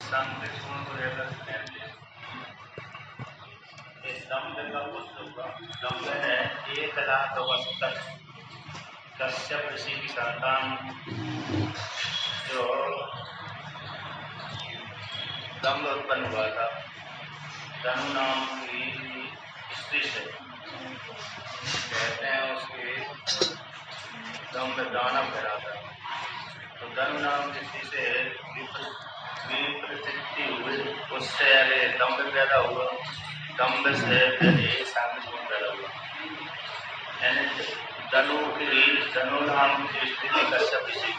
स्तंभ को लेकर कहते हैं। स्तंभ का पुत्र स्तंभ है 1 लाख वर्ष तक कश्यप ऋषि की संतान जो स्तंभ उत्पन्न हुआ था धनु नाम की स्त्री से। कहते हैं उसके स्तंभ दानव भरा था। तो धनु नाम की स्त्री से विप्रचित्ति हुई, उससे अरे दम्भ पैदा हुआ, दम्भ से सामने पैदा हुआ। यानी धनु नाम की स्त्री कश्यप ऋषि,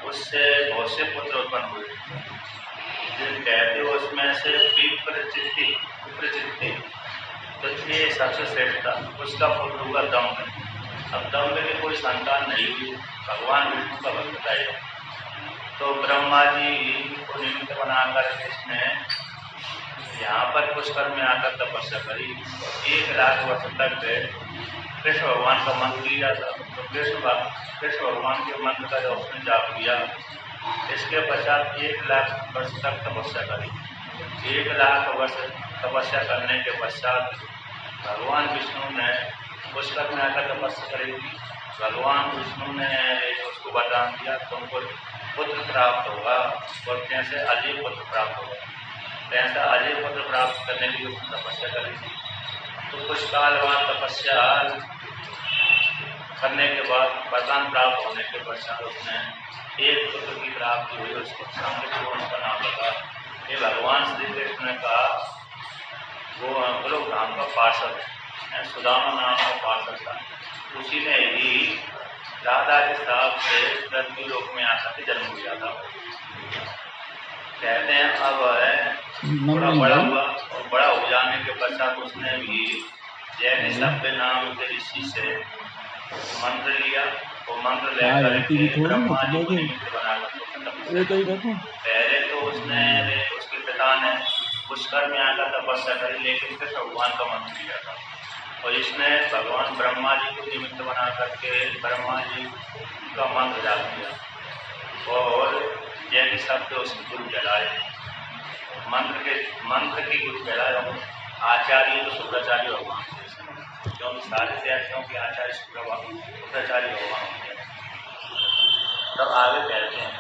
उससे बहुत से पुत्र उत्पन्न हुए। जिन कहते उसमें से विप्रचित्ति तो ये सबसे श्रेष्ठ था, उसका पुत्र हुआ दम्भ। अब दम्भ की कोई संतान नहीं हुई, भगवान विष्णु का भक्त था। तो ब्रह्मा जी को निमित्त बनाकर इसने यहाँ पर पुष्कर में आकर तपस्या करी। 1 लाख वर्ष तक कृष्ण भगवान का मंत्र लिया था। तो कृष्ण भगवान के मंत्र का जो उसने जाप किया, इसके पश्चात 1 लाख वर्ष तक तपस्या करी। 1 लाख वर्ष तपस्या करने के पश्चात भगवान विष्णु ने पुष्कर में आकर तपस्या करी। भगवान विष्णु ने उसको वरदान दिया, तुमको पुत्र प्राप्त होगा और कैसे अजय पुत्र प्राप्त होगा। कैसा अजय पुत्र प्राप्त करने के लिए उसने तपस्या करी थी। तो कुछ काल बाद तपस्या करने के बाद वरदान प्राप्त होने के पश्चात उसने एक पुत्र की प्राप्ति हुई। उसको सांबचूर्ण का नाम लगा। ये भगवान श्री कृष्ण का वो गोलोक धाम का पार्षद है, सुदामा नाम का पार्षद था। उसी ने ही राधा के साथ से पृथ्वी लोक में आकर के जन्म लिया था। कहते हैं अब थोड़ा बड़ा हुआ और बड़ा हो जाने के पश्चात उसने भी जैन सभ्य नाम के ऋषि से मंत्र लिया। वो मंत्र लेकर ब्रह्मा जी को निमित्त बनाकर पहले तो उसके पिता ने पुष्कर में आकर तपस्या करी, लेकिन फिर भगवान का मंत्र लिया था। और इसने भगवान ब्रह्मा जी को निमित्त बना करके ब्रह्मा जी का मंत्र जाप किया और जैसे शब्द उसके गुरु कहलाए। मंत्र के गुरु कहलाए आचार्य तो शुक्राचार्य भगवान, क्योंकि सारे त्यागियों के आचार्य शुक्राचार्य भगवान। तब आगे कहते हैं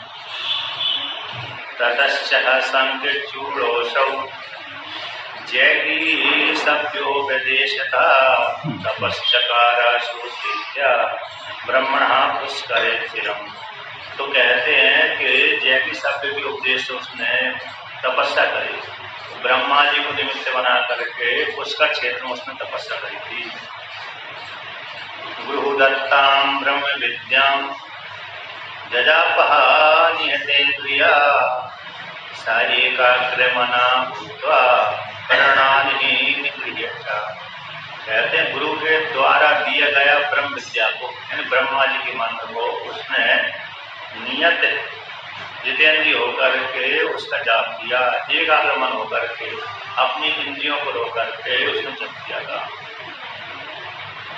ततश्च संकृत्यूरोऽसौ जैगी सभ्योपदेशता तपश्चकार श्रुत्या ब्रह्मणा पुष्करे चिरम। तो कहते हैं कि जैगी सभ्य के उपदेश उसने तपस्या करी। ब्रह्मा जी को निमित्त बना करके पुष्कर क्षेत्र में उसने तपस्या करी थी। गुरुदत्तां ब्रह्म विद्यां जजापहा निहतेन्द्रिया सायेकाग्रमना भूत्वा करणानि निगृह्यता। कहते हैं गुरु के द्वारा दिया गया ब्रह्म विद्या को, यानी ब्रह्मा जी के मंत्र को उसने नियत जितेंद्रिय होकर के उसका जाप किया। एकाग्रमन होकर के अपनी इंद्रियों को रोक के उसने जप किया था।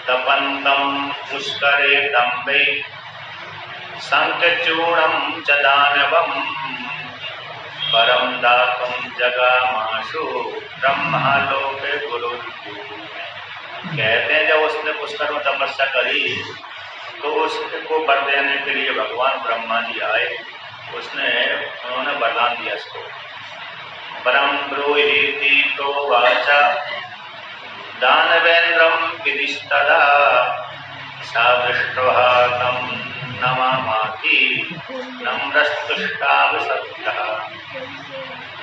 तपंतम पुष्करे दम्भे संकचूर्णं च दानवम् परम दातुम जगामाशु ब्रह्मलोके गुरु। कहते हैं जब उसने पुष्कर में तपस्या करी तो उसको वर देने के लिए भगवान ब्रह्मा जी आए। उन्होंने वरदान दिया इसको। परम ब्रूहीति तो वाचा दानवेन्द्रम विदिष्टदा सा दृष्ट्वा तम नमामाति नम्रस्तुष्टावसत्तः।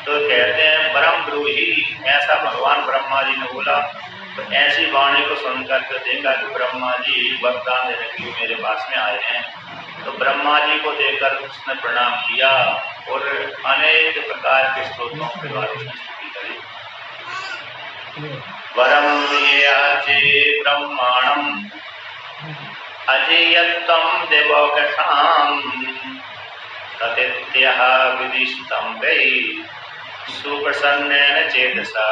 तो कहते हैं परम ब्रूही, ऐसा भगवान ब्रह्मा जी ने बोला। तो ऐसी वाणी को सुनकर के देखा कि ब्रह्मा जी वरदान देने के लिए मेरे पास में आए हैं। तो ब्रह्मा जी को देखकर उसने प्रणाम किया और अनेक प्रकार के स्तोत्रों के द्वारा उसने स्तुति करी। वरम ये आचे ब्रह्माणम अजेयत्वं देवौकसां तदित्यः विदिष्टं वै सुप्रसन्नेन चेतसा।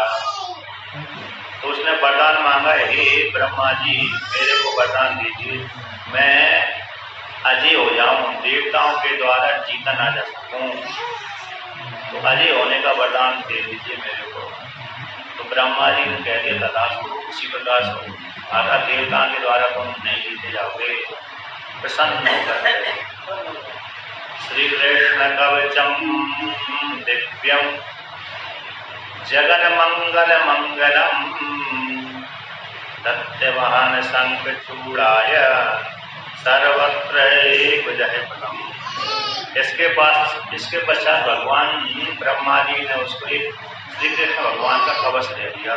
तो उसने वरदान मांगा, हे ब्रह्मा जी मेरे को वरदान दीजिए, मैं अजय हो जाऊं, देवताओं के द्वारा जीता ना जा सकूं। तो अजय होने का वरदान दे दीजिए मेरे को। तो ब्रह्मा जी ने कह दिया तथास्तु, उसी प्रकार से आधा देवता के द्वारा तुम नहीं जीते जाओगे। प्रसन्न होकर श्री कृष्ण कवचम दिव्यम जगन मंगल मंगलम सत्यवान शंखचूड़ाय सर्वत्र जय पदम। इसके पश्चात भगवान ब्रह्मा जी ने उसको एक श्री कृष्ण भगवान का कवच दे दिया।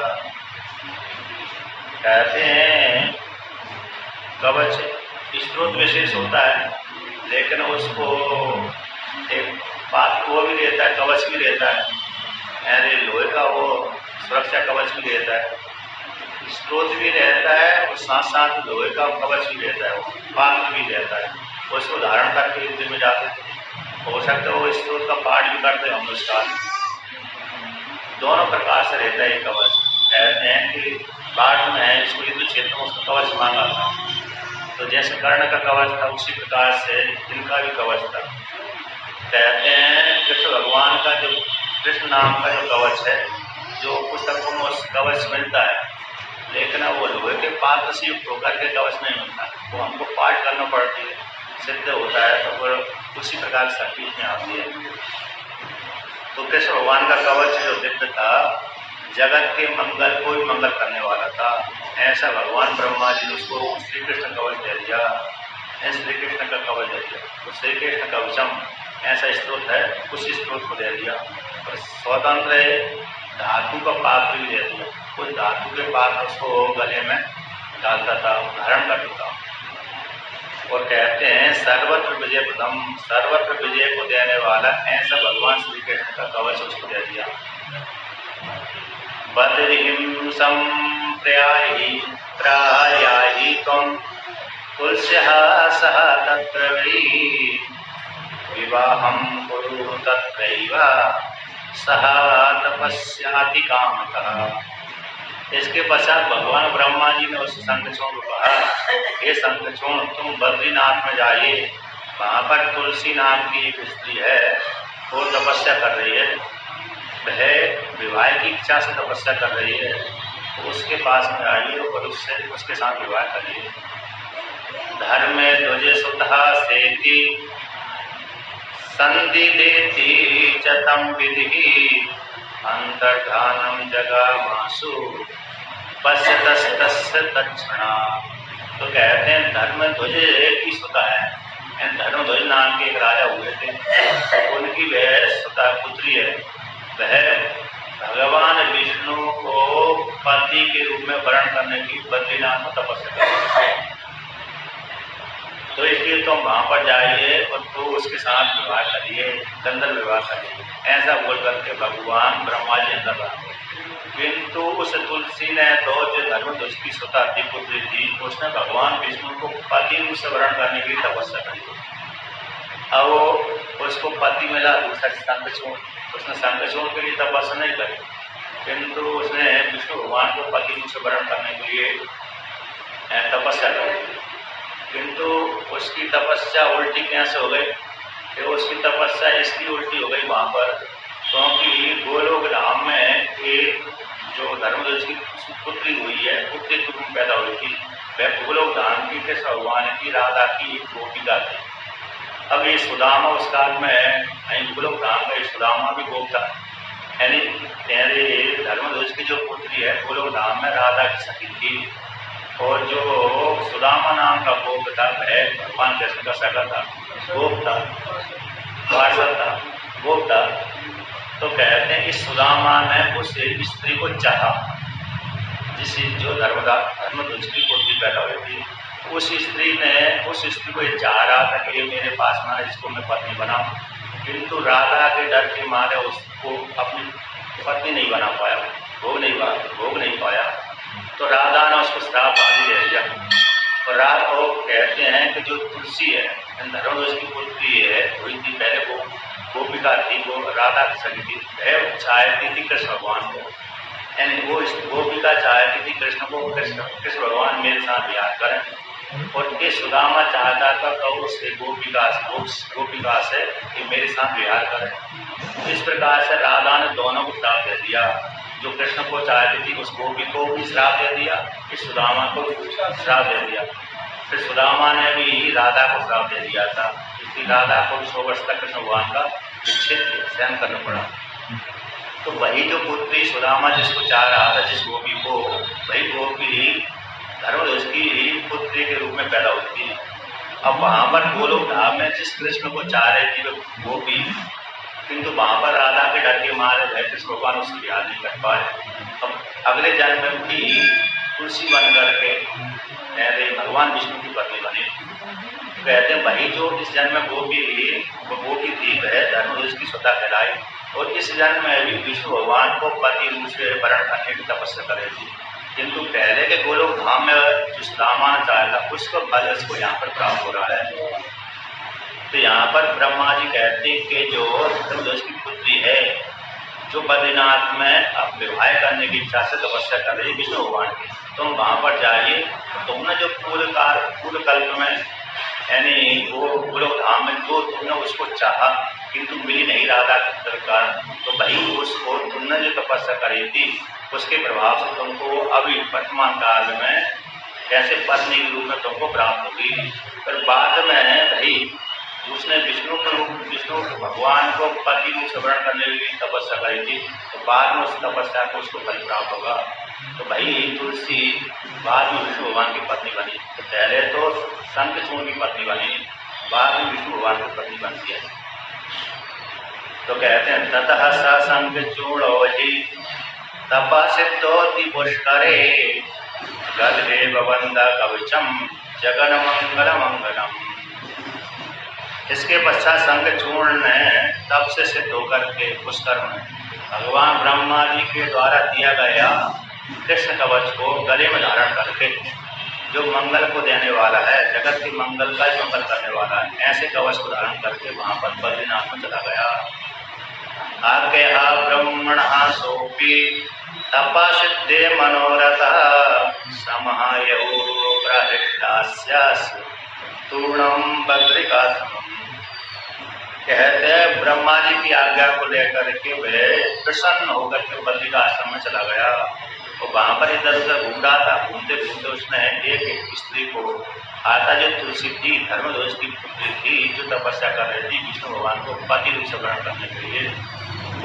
कहते हैं कवच स्त्रोत विशेष होता है, लेकिन उसको एक बात वो भी देता है, कवच भी देता है। अरे लोहे का वो सुरक्षा कवच भी देता है, स्त्रोत भी रहता है और साथ साथ लोहे का कवच भी रहता है, पात्र भी रहता है। उसको धारण करके युद्ध में जाते थे। हो सकता है वो स्त्रोत का पाठ भी करते हम उसका। दोनों प्रकार से रहता है कवच। कहते हैं कि बाढ़ में है, इसको युद्ध क्षेत्र में उसका कवच मांगा था। तो जैसे कर्ण का कवच था उसी प्रकार से इनका भी कवच था। कहते हैं कृष्ण भगवान का जो कृष्ण नाम का जो कवच है, जो पुस्तकों में उस कवच मिलता है, लेकिन वो लोहे के पात्र से युक्त होकर के कवच नहीं मिलता, वो हमको पाठ करना पड़ती है, सिद्ध होता है, तो फिर उसी प्रकार शक्ति में आती है। तो कृष्ण भगवान का कवच जो दिव्य था, जगत के मंगल को भी मंगल करने वाला था। ऐसा भगवान ब्रह्मा जी ने उसको श्री कृष्ण कवच दे दिया, श्री कृष्ण का कवच दे दिया। तो श्री कृष्ण कवचम ऐसा स्त्रोत है, उस स्त्रोत को दे दिया। और स्वतंत्र धातु का पात्र भी दे दिया, उस धातु के पात्र उसको गले में डालता था, धारण करता था। और कहते हैं सर्वत्र विजय प्रदम, सर्वत्र विजय को देने वाला ऐसा भगवान श्री कृष्ण का कवच उसको दे दिया। बद्रिहिं संप्रयाहि त्रायाहि त्वं तुलस्यः सह तत्र वै विवाहं कुरु तत्रैव सह तपस्याति कामतः। इसके पश्चात भगवान ब्रह्मा जी ने उस शंखचूड़ को कहा, हे शंखचूड़, तुम बद्रीनाथ में जाइए, वहाँ पर तुलसी नाम की एक स्त्री है, वो तपस्या कर रही है, वह विवाह की इच्छा से तपस्या कर रही है, तो उसके पास में आइए और उसके साथ विवाह करिए। धर्मे ध्वजे सुतः सेति संधि देती चतम विधि अंतर्धानम जगामासु पश्यतस्तस्य तत्क्षणा। तो कहते हैं धर्म ध्वज की सुता है, धर्म ध्वज नाम के एक राजा हुए थे, उनकी वह सुता पुत्री है, वह भगवान विष्णु को पति के रूप में वर्ण करने की बद्रीनाथ में तपस्या करते हैं। तो इसलिए तुम वहाँ पर जाइए और तो उसके साथ विवाह करिए, गंधर्व विवाह करिए, ऐसा बोल करके भगवान ब्रह्मा जी अंदर रहे। किंतु उस तुलसी ने तो जो धर्मध्वज की सुता थी, पुत्री थी, उसने भगवान विष्णु को पति रूप से वर्ण करने की तपस्या करी। अब उसको पति मिला दूसरा शंखचूड़, उसने शंखचूड़ के लिए तपस्या नहीं करी, किंतु उसने विष्णु भगवान को पति रूप से वर्ण करने के लिए तपस्या करी। किंतु उसकी तपस्या उल्टी कैसे हो गई कि उसकी तपस्या इसकी उल्टी हो गई वहाँ पर, क्योंकि गोलोक धाम में एक जो धर्मध्वज की पुत्री हुई है, पुत्री के रूप में पैदा हुई थी, वह गोलोक धाम की कृष्ण भगवान की राधा की एक गोपिका थी। अब ये सुदामा उस काल में गोलोक धाम का सुदामा भी गोप था, यानी धर्मध्वज की जो पुत्री है गोलोक धाम में राधा की सखी थी, और जो सुदामा नाम का गोप था वह भगवान कृष्ण का सगा था, गोप था, पार्षद था, गोप था। तो कहते हैं इस सुदामा ने उस स्त्री को चाहा, जिस जो धर्मध्वज की पुत्री पैदा हुई थी, उस स्त्री को चाह रहा था कि मेरे पास में इसको मैं पत्नी बनाऊं, किंतु राधा के डर के मारे उसको अपनी पत्नी नहीं बना पाया, भोग नहीं पाया। तो राधा ने उसको श्राप आदि दे दिया। और रात को कहते हैं कि जो तुलसी है धर्मध्वज की पुत्री है, हुई थी पहले वो गोपिका थी, वो राधा की सखी थी, वह चाहती थी कृष्ण भगवान को, यानी वो गोपिका चाहती थी कृष्ण भगवान मेरे साथ विहार करें, और ये सुदामा चाहता था तो उससे गोपिका से कि मेरे साथ विहार करें। इस प्रकार से राधा ने दोनों को श्राप दे दिया। जो कृष्ण को चाहती थी उस गोपी को भी श्राप दे दिया, इस सुदामा को श्राप दे दिया। फिर सुदामा ने भी राधा को श्राप दे दिया था, इसलिए राधा को 100 वर्ष तक कृष्ण भगवान का विच्छेद सहन करना पड़ा। तो वही जो पुत्री सुदामा जिसको चाह रहा था, जिस गोपी को, वही गोपी धर्मध्वज की पुत्री के रूप में पैदा हुई थी। अब वहां पर गोलोक धाम में जिस कृष्ण को चाह रही थी वो गोपी, किंतु वहां पर राधा के डर के मारे भय कृष्ण भगवान उसकी विहार नहीं कर पाए। अब अगले जन्म में भी तुलसी बन करके भगवान विष्णु की पत्नी बनी। कहते हैं वही जो इस जन्म में गोपी थी वह धर्मध्वज की स्वतः कहलाई, और इस जन्म में भी विष्णु भगवान को पति रूप से वरण करने की तपस्या कर रही थी। किंतु पहले के गोलोक धाम में जो सुदामा ने चाहा था उसको फल इसको यहाँ पर प्राप्त हो रहा है। तो यहाँ पर ब्रह्मा जी कहते हैं कि जो धर्मध्वज की पुत्री है, जो बद्रीनाथ में अब विवाह करने की इच्छा से तपस्या कर रही है विष्णु भगवान की, तुम वहां पर जाइए। तुमने जो पूर्व कल्प में यानी वो गोलोक धाम में जो तुमने उसको चाहा किंतु मिली नहीं राधा के दरकार, तो वही उसको तुमने जो तपस्या करी थी उसके प्रभाव से तुमको अभी वर्तमान काल में कैसे पत्नी के रूप में तुमको प्राप्त होगी। फिर बाद में वही उसने विष्णु भगवान को पति रूप से वरण करने की तपस्या करी थी, तो बाद में उस तपस्या को उसको फल प्राप्त होगा। तो भाई तुलसी बाद में विष्णु भगवान की पत्नी बनी। तो पहले तो शंखचूड़ की पत्नी बनी, बाद में विष्णु भगवान की पत्नी बनती है। तो कहते हैं ततः स शंखचूड़ो हि तपसिद्धोति पुष्करे गदेव वंद कवचम जगन मंगल मंगलम। इसके पश्चात शंखचूड़ ने तप से सिद्ध होकर के पुष्कर में भगवान ब्रह्मा जी के द्वारा दिया गया कृष्ण कवच को गले में धारण करके, जो मंगल को देने वाला है, जगत के मंगल का मंगल करने वाला है, ऐसे कवच को धारण करके वहां पर बद्रीनाथ में चला गया। आगे ब्रह्मण सोपी तपा सिद्धे मनोरथ समायु प्रहृष्टास्यास्य तूर्णम बद्रिकाश्रमम्। कहते हैं ब्रह्मा जी की आज्ञा को लेकर के वे प्रसन्न होकर के बद्रिका आश्रम में चला गया। तो वहां पर इधर उधर घूम रहा था। घूमते घूमते उसने एक स्त्री को आता जो तुलसी थी, धर्मध्वज की पुत्री थी, जो तपस्या कर रही थी विष्णु भगवान को पति रूप से ग्रहण करने के लिए,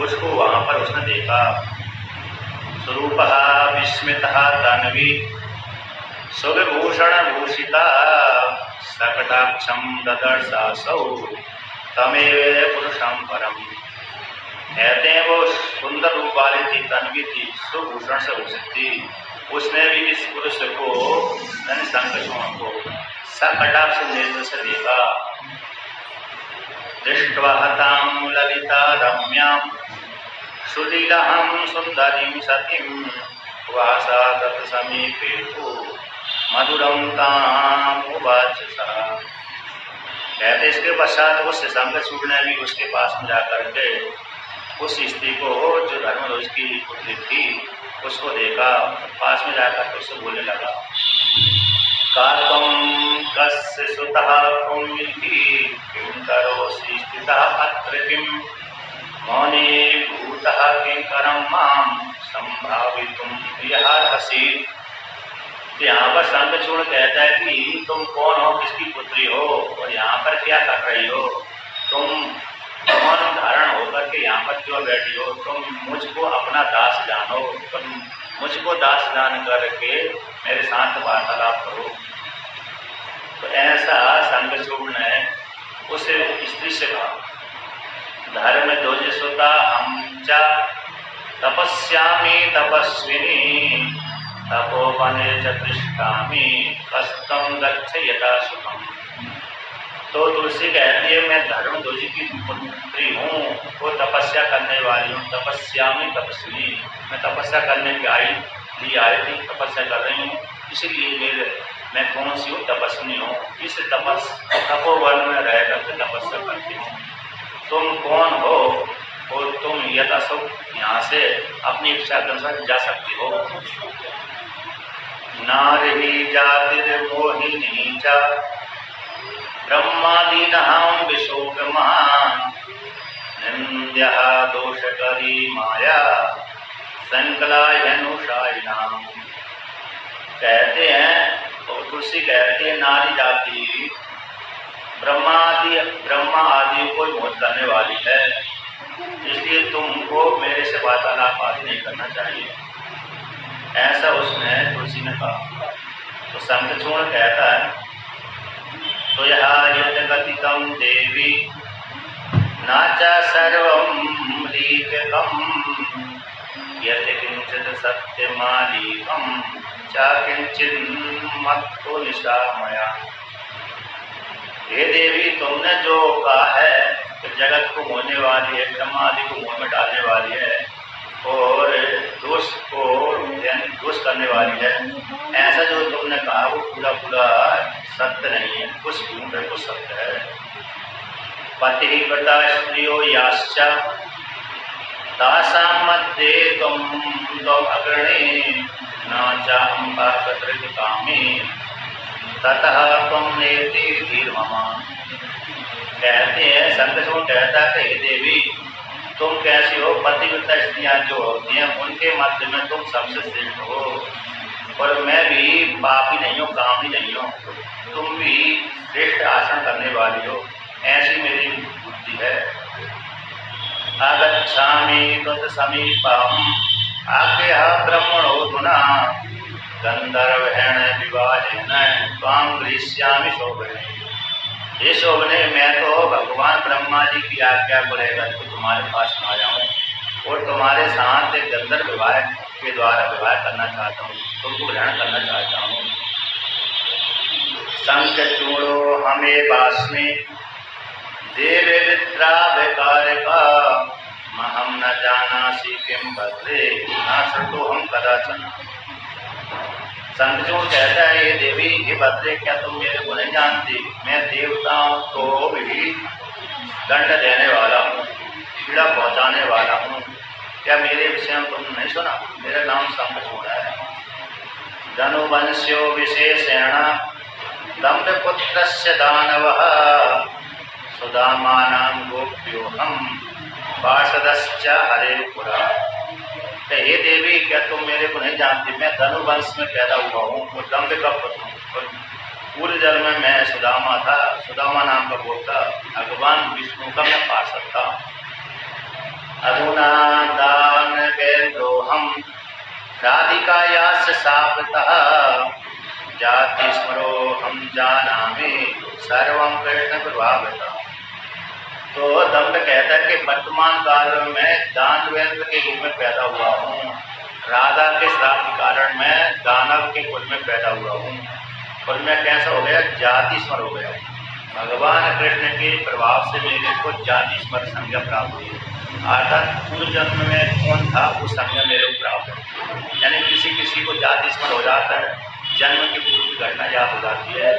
उसको वहां पर उसने देखा। स्वरूप विस्मित तन्वी सुविभूषण भूषिता सकटाक्षम ददर्शासौ तमेव पुरुषम परम। कहते हैं वो सुंदर रूप वाली थी, तन्वी थी, सुभूषण से भूषित थी। उसने भी इस पुरुष को शंखचूड़ को सकटाक्ष नेत्र से देखा। दृष्ट्वा तां ललिता रम्यां सुलीलां सुंदरीं सतीं वासा तत् समीपे मधुरम ताम् उवाच सा। कहते इसके पश्चात उस शंखचूड़ ने भी उसके पास में जाकर के उस स्त्री को, जो धर्मध्वज की पुत्री थी, उसको देखा। पास में जाकर के उससे बोलने लगा, कात्वं कस्य सुतः त्वं इति किं करोषि स्थितः अत्र किं मौने भूतः किंकरं मां संभावितुं प्रियहार्हसि। यहाँ पर शंखचूड़ कहता है कि तुम कौन हो, किसकी पुत्री हो और यहाँ पर क्या कर रही हो, तुम कौन धारण होकर के यहाँ पर क्यों बैठी हो, तुम मुझको अपना दास जानो, तुम मुझको दास जान करके मेरे साथ वार्तालाप करो। तो ऐसा शंखचूड़ ने उस स्त्री से कहा, धर्मध्वज सुता हम च तपस्यामि तपस्विनी तपोवने च तिष्ठामि कस्तम गच्छयता सुखम। तो तुलसी कहती है मैं धर्मध्वज की पुत्री हूँ, वो तपस्या करने वाली हूँ, तपस्यामि तपस्विनी, मैं तपस्या करने की आई थी, तपस्या कर रही हूँ, इसलिए मैं कौन सी हूँ, तपस्विनी हूँ, इस तपोवन में रह करके तपस्या करती हूँ। तुम कौन हो और तुम यथासुख यहाँ से अपनी इच्छा के अनुसार जा सकती हो। नारी जातिर्मोहिनी च ब्रह्मादीनां विशोकमान् निन्द्यः दोषकरी माया संकलायनुषायिनाम्। कहते हैं और तुलसी कहते हैं नारी जाति ब्रह्मा आदि को मोहित करने वाली है, इसलिए तुमको मेरे से वार्तालाप आदि नहीं करना चाहिए, ऐसा उसने तुलसी ने कहा। तो शंखचूड़ कहता है तो यह यद्गतिकं देवी नाचा सर्वं लीककं यत् किंचित् सत्यमालीकं चा किंचिन्मत्तो निशामया। हे देवी, तुमने जो कहा है कि जगत को मोहने वाली है, ब्रह्मा आदि को मोह में डालने वाली है और दोष को यानी दोष करने वाली है, ऐसा जो तुमने कहा वो पूरा पूरा सत्य नहीं है, कुछ झूठ है कुछ सत्य है। पति व्रता स्त्रियो याश्च तासां मध्ये त्वं अग्रणी न चाहं कामी ततः त्वं नेति धीर्ममा। कहते हैं शंखचूड़ कहता है कि देवी, तुम कैसी हो? पतिव्रता स्त्रियां जो होती हैं उनके मध्य में तुम सबसे श्रेष्ठ हो, और मैं भी पापी नहीं हूँ, कामी नहीं हूँ, तुम भी श्रेष्ठ आसन करने वाली हो, ऐसी मेरी बुद्धि है। आगच्छामि त्वत्समीपम् आज्ञया ब्रह्मणोऽधुना गंधर्वेण विवाहेन त्वां गृह्णामि शोभने। ये शोभने, मैं तो भगवान ब्रह्मा जी की आज्ञा को लेकर तो तुम्हारे पास आ जाऊं और तुम्हारे साथ एक गंधर्व विवाह के द्वारा विवाह करना चाहता हूँ, तुमको ग्रहण करना चाहता हूँ। शंखचूड़ो हमें वास्मि देवे विद्रा विकारका महम न जानासि किं भद्रे न श्रुतोऽहं कदाचन। शंखचूड़ कहता है ये देवी, ये भद्रे, क्या तुम मेरे को नहीं जानती? मैं देवताओं को भी दंड देने वाला हूँ, पीड़ा पहुँचाने वाला हूँ, क्या मेरे विषय में तुमने नहीं सुना? मेरा नाम शंखचूड़ है। धनुवंश्यो विशेषेण दंभपुत्रस्य दानवः सुदामानां गोप्योऽहं पार्षदश्च हरेपुरा। हे देवी, क्या तुम मेरे को नहीं जानती? मैं धनुवंश में पैदा हुआ हूँ और दंभ का पुत्र हूँ। पूर्व जन्म में मैं सुदामा था, सुदामा नाम का गोत्र, भगवान विष्णु का मैं पार्षद था। अधुना दान वेदोहम राधिकायास्य शापतः जाति स्मरो हम जानामि सर्वं कृष्ण प्रभावतः। तो दंभ कहता है कि वर्तमान काल में दानवेंद्र के रूप में पैदा हुआ हूँ, राधा के श्राप के कारण मैं दानव के कुल में पैदा हुआ हूँ, और मैं कैसा हो गया? जाति स्मर हो गया। भगवान कृष्ण के प्रभाव से मेरे को जाति स्मर संज्ञा प्राप्त हुई, अर्थात पूर्व जन्म में कौन था उस संज्ञा मेरे को प्राप्त है। यानी किसी किसी को जाति स्मर हो जाता है, जन्म की पूर्व की घटना याद हो जाती है।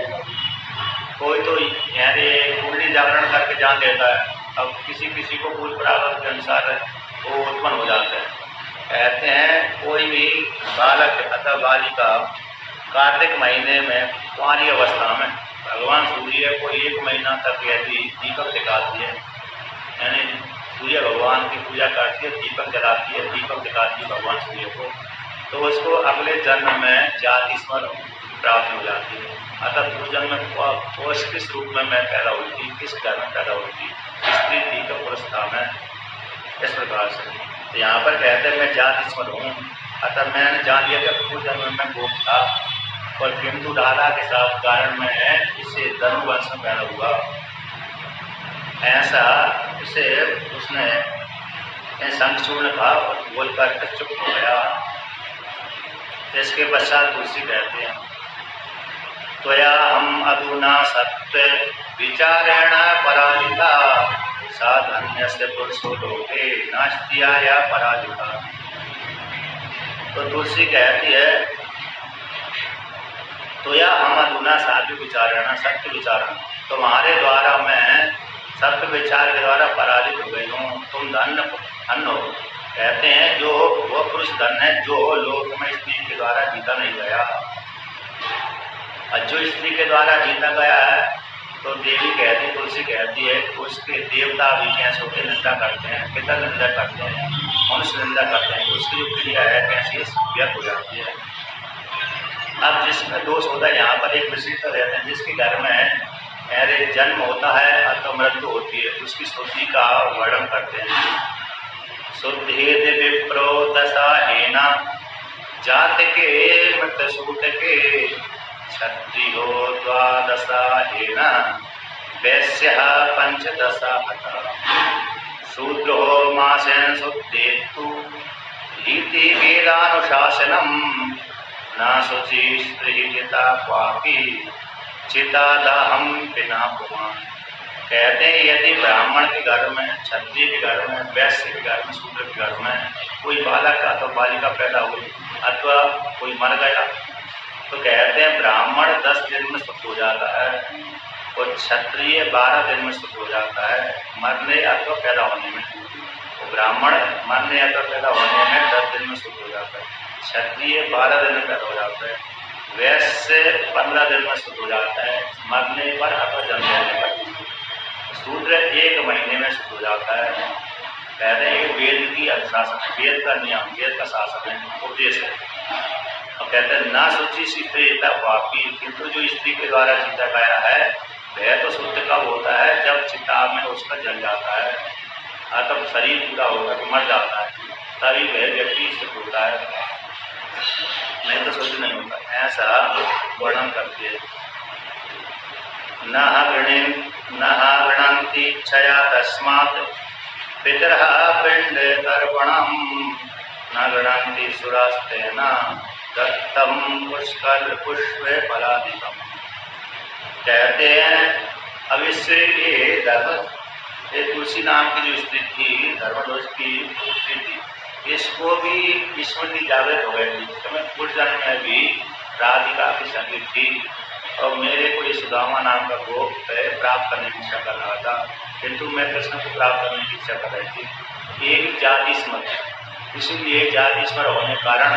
कोई तो यानी कुंडली जागरण करके जान देता है, अब किसी किसी को पूर्व प्रारब्ध के अनुसार वो उत्पन्न हो जाता है। कहते हैं कोई भी बालक अथवा बालिका कार्तिक महीने में कुंवारी अवस्था में भगवान सूर्य को 1 महीना तक यदि दीपक दिखाती है, यानी सूर्य भगवान की पूजा करती है, दीपक जलाती है, दीपक दिखाती है भगवान सूर्य को, तो उसको अगले जन्म में जाति स्मरण प्राप्त हो जाती है। अतः पूर्व जन्म में कोष किस रूप में मैं पैदा हुई थी, किस घर में पैदा हुई थी, स्त्री थी का पुरुष था मैं, इस प्रकार से। तो यहाँ पर कहते हैं मैं जाति स्मर हूँ, अतः मैंने जान लिया कि पूर्व जन्म में गोप था, और किंतु राधा के साथ कारण में इसे धनुवंश में पैदा हुआ, ऐसा उसे उसने शंखचूड़ ने कहा और बोल कर चुप हो गया। इसके पश्चात तुलसी कहते हैं त्वया हम अधुना सत्व विचारेण पराजिता साधन्यस्य पुरुषो लोके नास्तिया या पराजिता। तो तुलसी कहती है त्वया हम अधुना साधु विचारेण, सत्य विचारण, तुम्हारे द्वारा मैं सत्य विचार के द्वारा पराजित हो गई हूँ, तुम धन्य हो। कहते हैं जो वो पुरुष धन्य है जो लोक में स्त्री के द्वारा जीता नहीं गया। और जो स्त्री के द्वारा जीता गया है तो देवी कहती है, तुलसी कहती है, उसके देवता भी कैसे होकर निंदा करते हैं, पितर निंदा करते हैं, मनुष्य निंदा करते हैं, उसकी जो क्रिया है कैसी व्यर्थ हो जाती है। अब जिसमें दोष होता है यहाँ पर एक विशेषता रहते हैं, जिसके घर में अरे जन्म होता है अथवा मृत्यु होती है, उसकी स्तुति का वर्णन करते हैं। शुद्धेद विप्रो दशा हेना जात के मृत सूत के क्षत्रियो द्वादशा हेना वैश्य पंचदशा हता शूद्रो मासेन शुद्धेतु रीति वेदानुशासनम न शुचि स्त्री चिता क्वापि चिता दाहम बिना पुमान। कहते हैं यदि ब्राह्मण के घर में, क्षत्रिय के घर में, वैश्य के घर में, शूद्र के घर में कोई बालक अथवा बालिका पैदा हुई अथवा कोई मर गया तो कहते हैं ब्राह्मण 10 दिन में शुद्ध हो जाता है और क्षत्रिय 12 दिन में शुद्ध हो जाता है मरने अथवा पैदा होने में। तो ब्राह्मण मरने अथवा पैदा होने में 10 दिन में शुद्ध हो जाता है, क्षत्रिय 12 दिन में पैदा हो जाता है, वैश्य 15 दिन में शुद्ध हो जाता है मरने पर अथवा जन्म लेने पर, शूद्र 1 महीने में शुद्ध हो जाता है। कहते हैं वेद की अनुशासन है, वेद का नियम, वेद का शासन है, उपदेश है। और कहते हैं ना शुचि स्त्री वापी, किंतु जो स्त्री के द्वारा जीता गया है वह तो शुद्ध कब होता है जब चिता में उसका जल जाता है अथवा शरीर पूरा होता है, मर जाता है, तभी वह व्यक्ति शुद्ध होता है, नहीं तो शुद्ध नहीं होता। ऐसा वर्णन करती है। न गृणंति क्षया तस्मात् पितरः पिंड तर्पणम न गृणंति सुरास्तेन दत्तम पुष्कर पुष्पे फलादिकम। कहते हैं अब इससे ये तुलसी नाम की जो स्त्री थी, धर्मध्वज की स्त्री थी, इसको भी स्मृति जागृत हो गई थी तो मैं पूर्व जन्म में भी राधिका की संगीत थी और मेरे को सुदामा नाम का भोग प्राप्त करने की इच्छा कर रहा था, किंतु मैं कृष्ण को प्राप्त करने की इच्छा कर रही थी। एक जाति स्मृति, इसीलिए जाति स्मर होने के कारण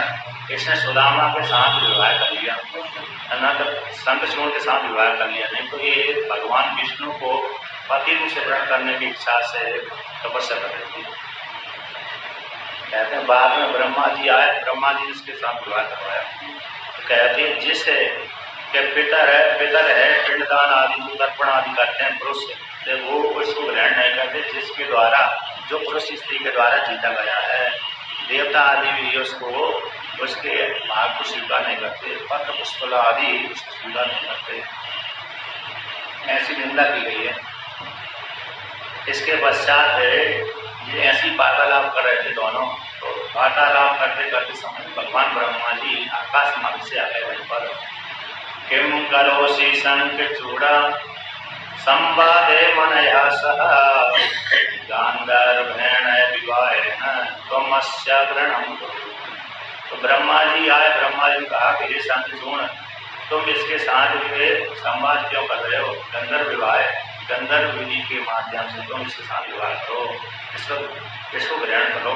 इसने सुदामा के साथ विवाह कर लिया, न तो संतों के साथ विवाह कर लिया, नहीं तो ये भगवान विष्णु को पति रूप से ग्रहण करने की इच्छा से तपस्या कर रही थी। कहते हैं बाद में ब्रह्मा जी आए, ब्रह्मा जी इसके साथ विवाह करवाया। तो कहते हैं जिससे कि पितर है पिंडदान आदि तर्पण आदि करते हैं पुरुष, तो वो उसको ग्रहण नहीं करते, जिसके द्वारा जो पुरुष स्त्री के द्वारा जीता गया है, देवता आदि भी उसको उसके भाग को स्वीकार नहीं करते, पत्र पुष्पला आदि उसको स्वीकार नहीं करते, ऐसी निंदा की गई है। इसके पश्चात ये ऐसी वार्तालाप कर रहे थे दोनों, तो वार्तालाप करते करते समय भगवान ब्रह्मा जी आकाश मार्ग से आ गए वहीं पर। किम करोषि शंखचूड़ा संवादे मनया सह गांधर्वेण विवाहेन त्वमस्य ग्रहणं कुरु। तो ब्रह्मा जी आए, ब्रह्मा जी ने कहा कि हे शंखचूड़, तुम इसके साथ संवाद क्यों कर रहे हो? गंधर्व विवाह, गंधर्व विधि के माध्यम से तुम इसके साथ विवाह करो, इसको ग्रहण करो।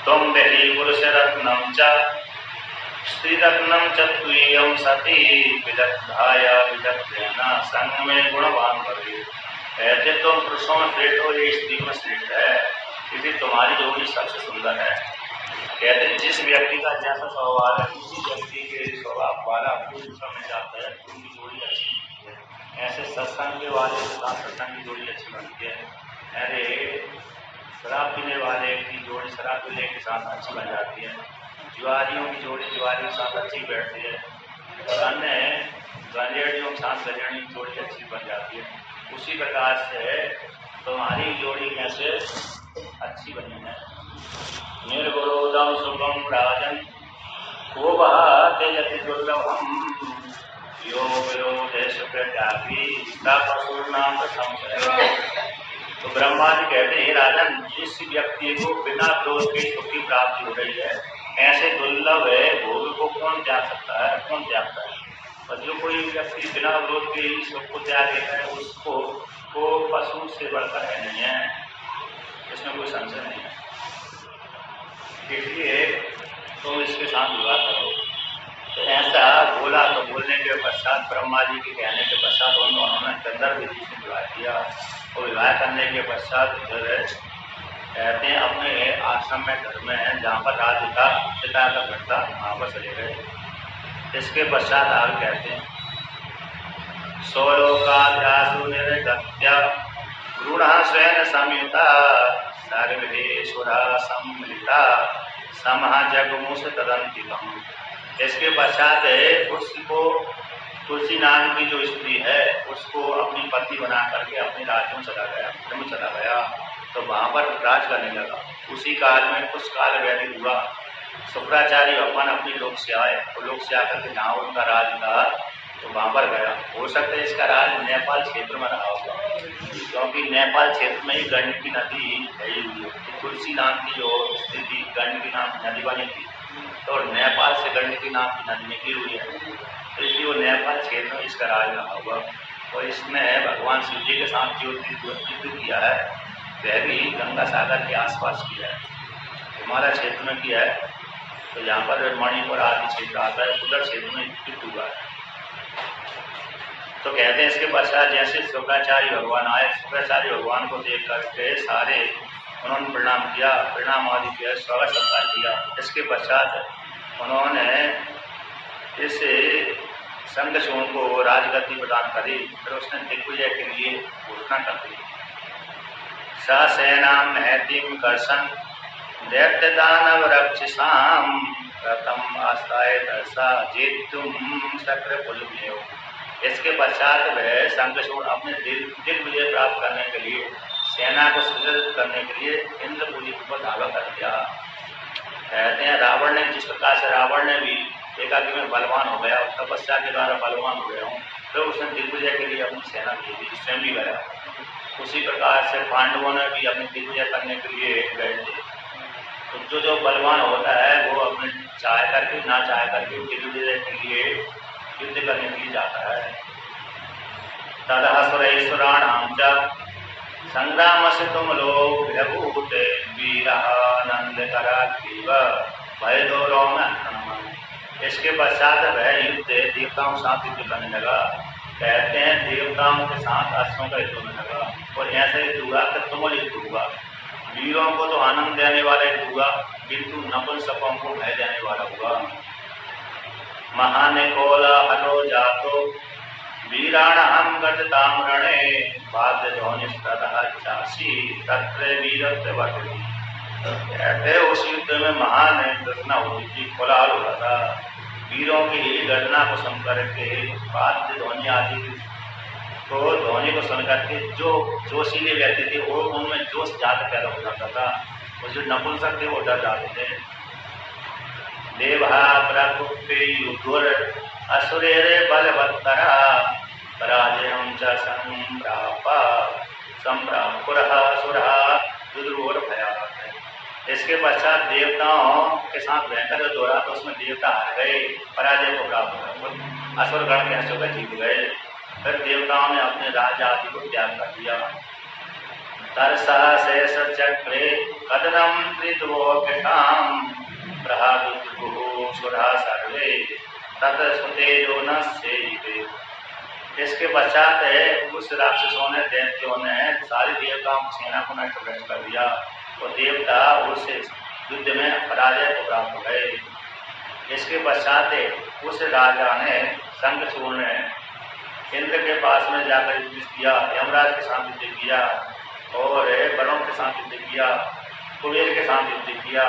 तुम देही पुरुष रत्नम च स्त्री रत्नम च तुय्यम सती विदग्धाय विदग्धेन संग में गुणवान भवे। कहते तुम पुरुषों में श्रेष्ठ हो, ये स्त्री में श्रेष्ठ है, क्योंकि तुम्हारी जोड़ी सबसे सुंदर है। कहते जिस व्यक्ति का जैसा स्वभाव है उसी व्यक्ति के स्वभाव वाला दूसरा मिल जाता है, उनकी जोड़ी अच्छी बनती है। ऐसे सत्संग के वाले के साथ सत्संग की जोड़ी अच्छी बनती है। अरे शराब पीने वाले की जोड़ी शराब पीने के साथ अच्छी बन जाती है, जुआरियों की जोड़ी जुआरी के साथ अच्छी बैठती है, और अन्य गंजेड़ियों के साथ गंजेड़ी की जोड़ी अच्छी बन जाती है। उसी प्रकार से तुम्हारी जोड़ी कैसे अच्छी बनी है। निर्विरोधम शुभम राजन को तेजति दुर्लभम यो विरोधे सुप्रत्यागी पशुर्नाम संशय। तो ब्रह्मा जी कहते हैं राजन, जिस व्यक्ति को बिना विरोध के सुख की प्राप्ति हो रही है, ऐसे दुर्लभ है भोग को कौन त्याग सकता है, कौन त्यागता है? और जो कोई व्यक्ति बिना विरोध के ही सुख को त्याग देता है उसको वो पशु से बढ़कर है नहीं है, इसमें कोई संशय नहीं है। इसलिए तुम इसके साथ विवाह करो। तो ऐसा बोला तो बोलने के पश्चात ब्रह्मा जी के कहने के पश्चात उन दोनों ने चंद्र विधि से विवाह किया और विवाह करने के पश्चात फिर कहते हैं अपने आश्रम में घर में जहाँ पर राज्य का पिता का घर था वहाँ पर चले गए। इसके पश्चात आगे कहते हैं सोलोकाध्यासु निर्गत्य गुरुण स्वयं संयुता सर्वेश्वरा सम्मिलिता समहा जगमुष तदंतिकम। इसके पश्चात उसको तुलसी नाम की जो स्त्री है उसको अपनी पत्नी बना करके अपने राज्य में चला गया तो वहाँ पर राज करने लगा। उसी काल में कुछ काल व्यतीत हुआ, शुक्राचार्य भगवान अपनी लोक से आए और लोक से आकर के जहाँ उनका राज था तो वहाँ पर गया। हो सकता है इसका राज नेपाल क्षेत्र में रहा होगा, क्योंकि नेपाल क्षेत्र में ही गंडकी नदी गई हुई है। तुलसी नाम की जो स्थिति गंडकी नाम की नदी बनी थी तो नेपाल से गंडकी नाम की नदी निकली हुई है, तो इसलिए वो नेपाल क्षेत्र में इसका राज रहा होगा। और इसने भगवान शिव जी के साथ जो युद्ध किया है वह भी गंगा सागर के आसपास किया है, हिमालय क्षेत्र में किया है। तो यहाँ पर मणिपुर आदि क्षेत्र आता है, उधर क्षेत्र में युद्ध हुआ है। तो कहते हैं इसके पश्चात जैसे शुक्राचार्य भगवान आए, शुक्राचार्य भगवान को देख करके सारे उन्होंने प्रणाम किया, प्रणाम आदि किया, स्वागत सत्कार किया। इसके पश्चात उन्होंने इस शंखचूर्ण को राजगद्दी प्रदान करी। फिर उसने दिग्विजय के लिए घोषणा कर दी। ससेनाम महतीम कर्षण दैत्य दानव रक्षसाम प्रथम आस्ताय दर्शा जेतुम शक्र पुलमेव। इसके पश्चात वह शंखचूर्ण अपने दिग्विजय प्राप्त करने के लिए सेना को सुदृढ़ करने के लिए इंद्रपुरी पर धावा कर दिया। कहते हैं रावण ने जिस प्रकार से रावण ने भी एकाकी में बलवान हो गया, तपस्या के द्वारा बलवान हो गया हूँ, फिर उसने दिग्विजय के लिए अपनी सेना भेजी, स्वयं भी गया। उसी प्रकार से पांडवों ने भी अपने दिग्विजय करने के लिए गए थे। तो जो बलवान होता है वो अपने चाह करके ना चाह करके दिग्विजय के लिए युद्ध करने के लिए जाता है। तदहसुरेश्वराणाम च संग्राम से तुम लोग विभूत वीरानंद कराग्रीव भय दो रोम। इसके पश्चात वह युद्ध देवताओं के साथ युद्ध करने लगा। कहते हैं देवताओं के साथ असुरों का युद्ध होने लगा और ऐसे युद्ध हुआ कि तुमुल युद्ध हुआ। वीरों को तो आनंद देने वाला युद्ध हुआ, किंतु नपुंसकों को भय देने वाला हुआ। महान कोलाहलो जातो वीराणाम गतताम रणे बाध्य ध्वनिस्ततः चासी तत्र वीरत्व वर्तते। कहते उस युद्ध में महान घटना हुई थी, कोलाहल हो रहा था। वीरों की घटना को सुन करके बाध्य ध्वनि आदि तो ध्वनि को सुन करके जो जोशीले व्यक्ति थे वो उनमें जोश ज्यादा पैदा हो जाता था, और जो नपुंसक थे वो डर जाते थे। देवा प्रकुप्ते युद्धुर असुरेरे बलवत्तरा पराजयं च संप्रापुरः असुरः दुर्योर भयात्। इसके पश्चात देवताओं के साथ भयंकर युद्ध हो रहा तो उसमें देवता हार गए, पराजय को प्राप्त कर असुरगण के हंसों में जीत गए। फिर देवताओं ने अपने राज्य आदि को त्याग कर दिया। तरसा शेष चक्रे कदनम त्रिदोपिताम प्रहादुर्गुः सुरा सर्वे ततस्तेजो न सेविते। इसके पश्चात उस राक्षसों ने दैत्यों ने सारी देवताओं की सेना को नष्ट कर दिया और देवता उस युद्ध में पराजय को प्राप्त हो गए। इसके पश्चात उस राजा ने शंखचूर्ण ने इंद्र के पास में जाकर युद्ध किया, यमराज के साथ युद्ध किया और वरुण के साथ युद्ध किया, कुबेर के साथ युद्ध किया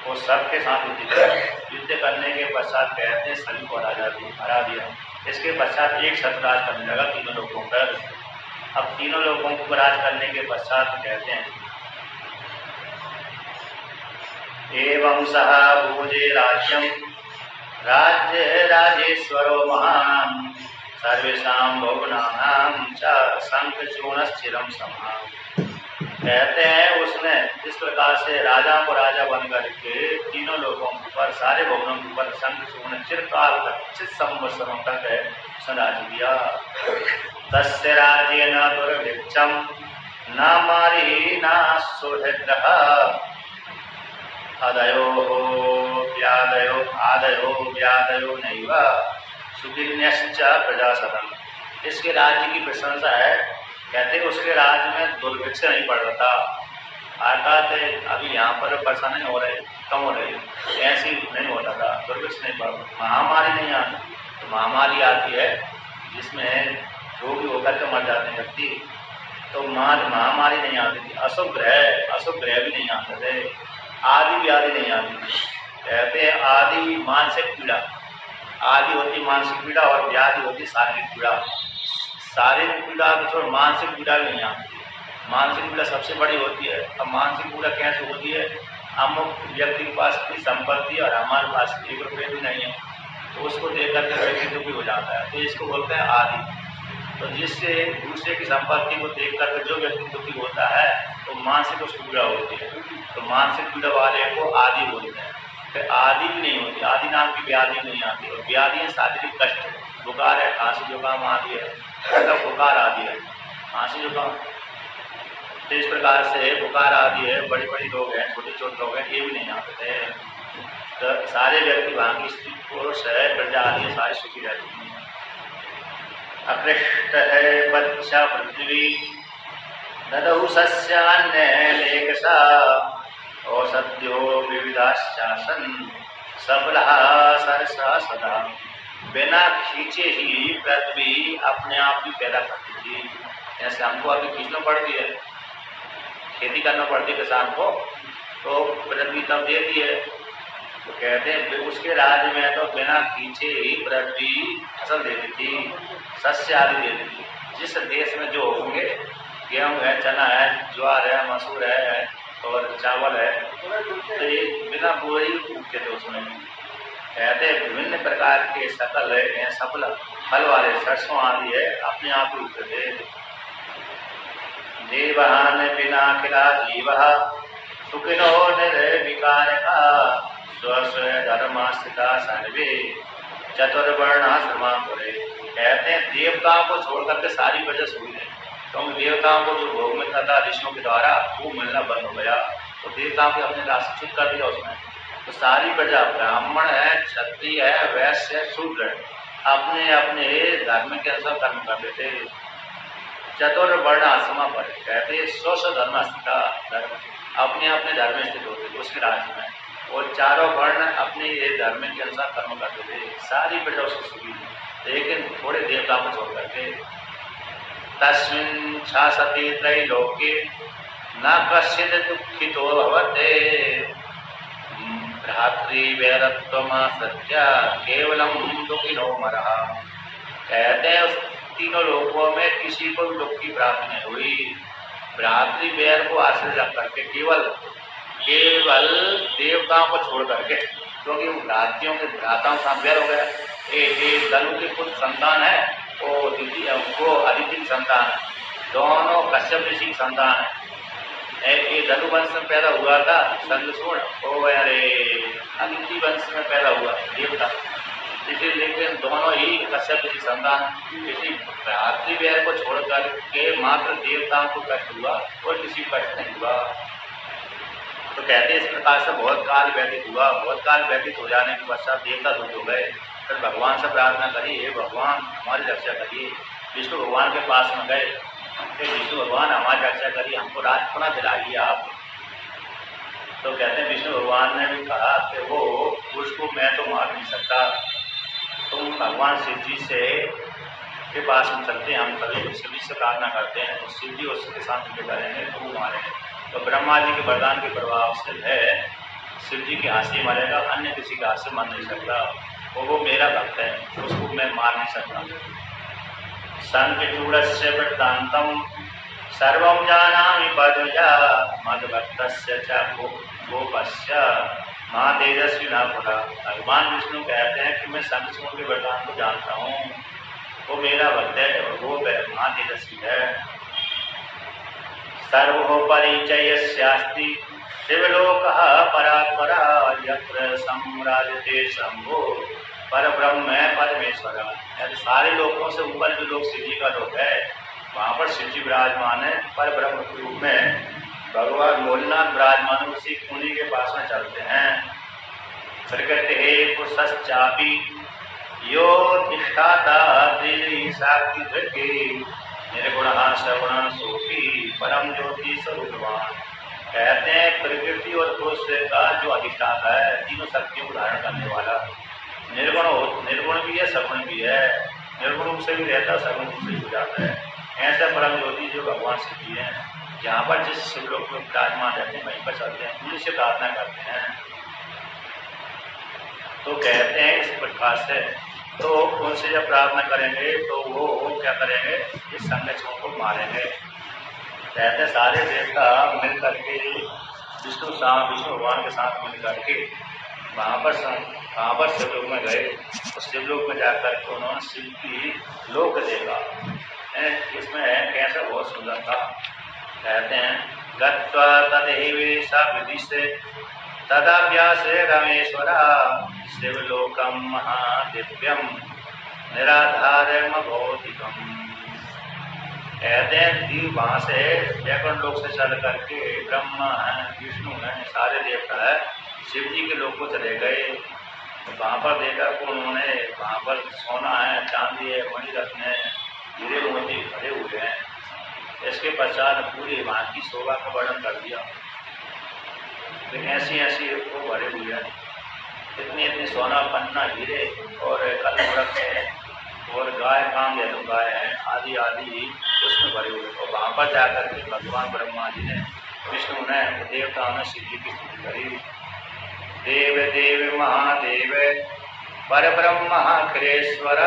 और सबके साथ युद्ध किया। युद्ध करने के पश्चात कहते हैं सभी को हरा दिया। इसके पश्चात एक साथ राज करने लगा तीनों लोगों पर। अब तीनों लोगों को राज करने के पश्चात कहते हैं एवं सह भोजे राज्यम राज्य राजेश्वरो महान सर्वेषां भुवनानां च शंखचूर्णश्चिरं समाः। कहते हैं उसने इस प्रकार से राजा को राजा बन करके तीनों लोगों के ऊपर सारे भवनों के ऊपर शंखचूर्ण चिरकाल तक 6 संवत्सरों तक उसने राज्य किया। तस्य राज्येन दुर्भिक्षं न मारी न सुहृदः अदयो व्यादयो आदयो व्यादयो नैव सुखिन्यश्च प्रजा सदन। इसके राज्य की प्रशंसा है, कहते उसके राज्य में दुर्भिक्ष नहीं पड़ रहा था। अर्थात अभी यहाँ पर वर्षा नहीं हो रही, कम हो रही, ऐसी नहीं होता था, दुर्भिक्ष नहीं पड़, महामारी नहीं आती। तो महामारी आती है जिसमें रोगी होकर के मर जाते हैं व्यक्ति, तो महामारी नहीं आती थी। अशुभ ग्रह भी नहीं आते थे, आदि व्याधि नहीं आती थी। कहते हैं आदि मानसिक पीड़ा, आदि होती मानसिक पीड़ा और व्याधि होती शारीरिक पीड़ा। शारीरिक पीड़ा तो मानसिक पीड़ा भी नहीं आती। मानसिक पीड़ा सबसे बड़ी होती है। अब मानसिक पीड़ा कैसे होती है? अमुक व्यक्ति के पास इतनी संपत्ति और हमारे पास 1 रुपये भी नहीं है, तो उसको देख करके व्यक्ति दुखी हो जाता है, तो इसको बोलते हैं आदि। तो जिससे दूसरे की संपत्ति को देख करके जो व्यक्ति दुखी होता है तो मानसिक उसको पीड़ा होती है, तो मानसिक पीड़ा वाले को आदि बोलते हैं। फिर आदि भी नहीं होती, आदि नाम की व्याधि नहीं आती। और व्याधि है शारीरिक कष्ट, बुखार है, खांसी जुकाम आदि है, मतलब बुखार आदि है, खांसी जुकाम। तो इस प्रकार से बुखार आदि है, बड़ी बड़ी रोग हैं, छोटे छोटे रोग हैं, ये भी नहीं आते थे। तो सारे व्यक्ति वहाँ की स्त्री पुरुष है, प्रजा आदि है, सारी सुखी रहती हैं। अकृष्ट है बच्चा पृथ्वी नदहु सस्यान्य लेखसा औषध्यो विविधाश्चासन सबला सरसा सदा। बिना खींचे ही पृथ्वी अपने आप ही पैदा करती थी। ऐसे हमको अभी खींचना पड़ती है, खेती करना पड़ती है किसान को, तो पृथ्वी तब देती है। तो कहते हैं उसके राज्य में तो बिना खींचे ही पृथ्वी फसल देती थी, सस्य आदि देती थी। जिस देश में जो होंगे, गेहूँ है, चना है, ज्वार है, मसूर है और चावल है, तो ये बिना बोए ही उगते थे उसमें। कहते हैं विभिन्न प्रकार के सकल है, सफल फल वाले सरसों आदि है, अपने आप ही उगते थे। देवान बिना खिला जीव सुखिनो निर्विकारका स्वस्व धर्मास्थिता सर्वे चतुर्वर्णाश्रमा पुरे। कहते हैं देवताओं को छोड़ करके सारी प्रजा सुखी है, क्योंकि देवताओं को जो भोग मिलता था ऋषियों के द्वारा वो मिलना बंद हो गया, तो देवताओं के अपने राशि छूट कर दिया उसमें। तो सारी प्रजा ब्राह्मण है, क्षत्रिय है, वैश्य है, शूद्र है, अपने अपने धर्म के अनुसार कर्म करते थे। चतुर्वर्ण आश्रमा पर कहते स्व धर्म धर्म अपने अपने धर्म स्थित होते थे उसके राज्य में, और चारों वर्ण अपने धर्म के अनुसार कर्म करते थे। सारी प्रजा उसको सुखी थी, लेकिन थोड़े देवताओं को छोड़ करके। तस्मिन् शासते त्रैलोक्ये न कश्चित् दुःखितो भवते भ्रातृवैरत्वमाश्रित्य केवलं दुःखिनो मरः। कहते हैं उस तीनों लोकों में किसी को भी दुख की प्राप्ति नहीं हुई, भ्रातृवैर को आश्रय रख करके, केवल देवताओं को छोड़ करके, क्योंकि भ्रातियों के भ्राताओं का वैर हो गया। एक धनु के पुत्र संतान है, वो अदिति की संतान है, दोनों कश्यप ऋषि की संतान है। एक धनु वंश में पैदा हुआ था संगसूर्ण, वो अरे अदिति वंश में पैदा हुआ देवता, इसी लेकिन दोनों ही कश्यप की संतान। इसी भ्रातृवैर को छोड़ करके मात्र देवताओं को कष्ट हुआ और किसी को कष्ट नहीं हुआ। तो कहते इस प्रकार से बहुत काल व्यतीत हुआ। बहुत काल व्यतीत हो जाने के पश्चात देवता दुख हो गए, फिर भगवान से प्रार्थना करी, हे भगवान हमारी रक्षा करिए। विष्णु भगवान के पास में गए, फिर विष्णु भगवान हमारी रक्षा करिए, हमको राज पुनः दिलाइए आप। तो कहते हैं विष्णु भगवान ने भी कहा कि वो उसको मैं तो मार नहीं सकता, तुम भगवान शिव जी से के पास में चलते हैं, हम सभी शिव जी से प्रार्थना करते हैं, तो शिव जी उसके साथ जो करेंगे तो वो मारेंगे। तो ब्रह्मा जी के वरदान के प्रभाव से है शिव जी के हाथ से मरेगा, अन्य किसी के हाथ से मर नहीं सकता, और वो मेरा भक्त है, उसको मैं मार नहीं सकता। संकटूढ़स्य वृत्तांतम सर्वं जानामि पदया मद्भक्तस्य च गोपस्य मां तेजस्वी न पुरा। भगवान विष्णु कहते हैं कि मैं संकटूढ़ के वरदान को जानता हूँ, वो मेरा भक्त है और गोप है, मां तेजस्वी है। सर्वोपरिचयस्यास्ति शिवलोकः परात्परा यत्र सम्राजते शंभो परब्रह्म परमेश्वर। सारे लोकों से ऊपर जो लोग शिव जी का लोक है, वहाँ पर शिव जी विराजमान है, पर ब्रह्म के रूप में भगवान भोलेनाथ विराजमान उसी कुंडी के पास में चलते हैं। प्रकृति पुरुषश्चापि यो तिष्ठाता त्रिजयी साक्षी धृति निर्गुणः सगुणः सोपी परम ज्योति स्वरूपवान। कहते हैं प्रकृति और पुरुष का जो अधिष्ठाता है, तीनों शक्तियों को धारण करने वाला, निर्गुण भी है सगुण भी है, निर्गुण रूप से भी रहता है सगुण रूप से भी हो जाता है। ऐसा परम ज्योति जो भगवान शिव जी है, जहाँ पर जिस शिवलोक में विराजमान रहते हैं वहीं पर चलते हैं, उन्हीं से प्रार्थना करते हैं। तो कहते हैं इस प्रकार से, तो उनसे जब प्रार्थना करेंगे तो वो क्या करेंगे, इस संरक्षकों को मारेंगे। कहते सारे देवता मिल करके विष्णु भगवान के साथ मिल करके वहाँ पर शिवलोक में गए। तो शिवलोक में जाकर के उन्होंने शिव की लोक देखा। इसमें कैसा बहुत सुंदर था। कहते हैं गत्वा तदेवेशा विधि से तदाभ्यास रमेश्वरा शिवलोकम महादिव्यम निराधारम भौतिकम। कहते हैं वहाँ से वैकुंठ लोक से चल करके ब्रह्मा है, विष्णु है, सारे देवता है, शिव जी के लोक को चले गए। तो वहाँ पर देखा कि उन्होंने वहाँ पर सोना है, चांदी है, मणिरत्न है, हीरे मोती भरे हुए हैं। इसके पश्चात पूरी वहाँ की शोभा का वर्णन कर दिया। तो ऐसी ऐसी वो भरे हुए हैं, इतनी इतनी सोना, पन्ना, हीरे और कलमरक है और गाय, कामधेनु गाय है, आदि आदि उसमें भरे हुए। और वहाँ पर जाकर के भगवान ब्रह्मा जी ने, विष्णु ने, देवताओं ने शिव जी की स्तुति करी। देव देव महादेव परब्रह्म अखिलेश्वर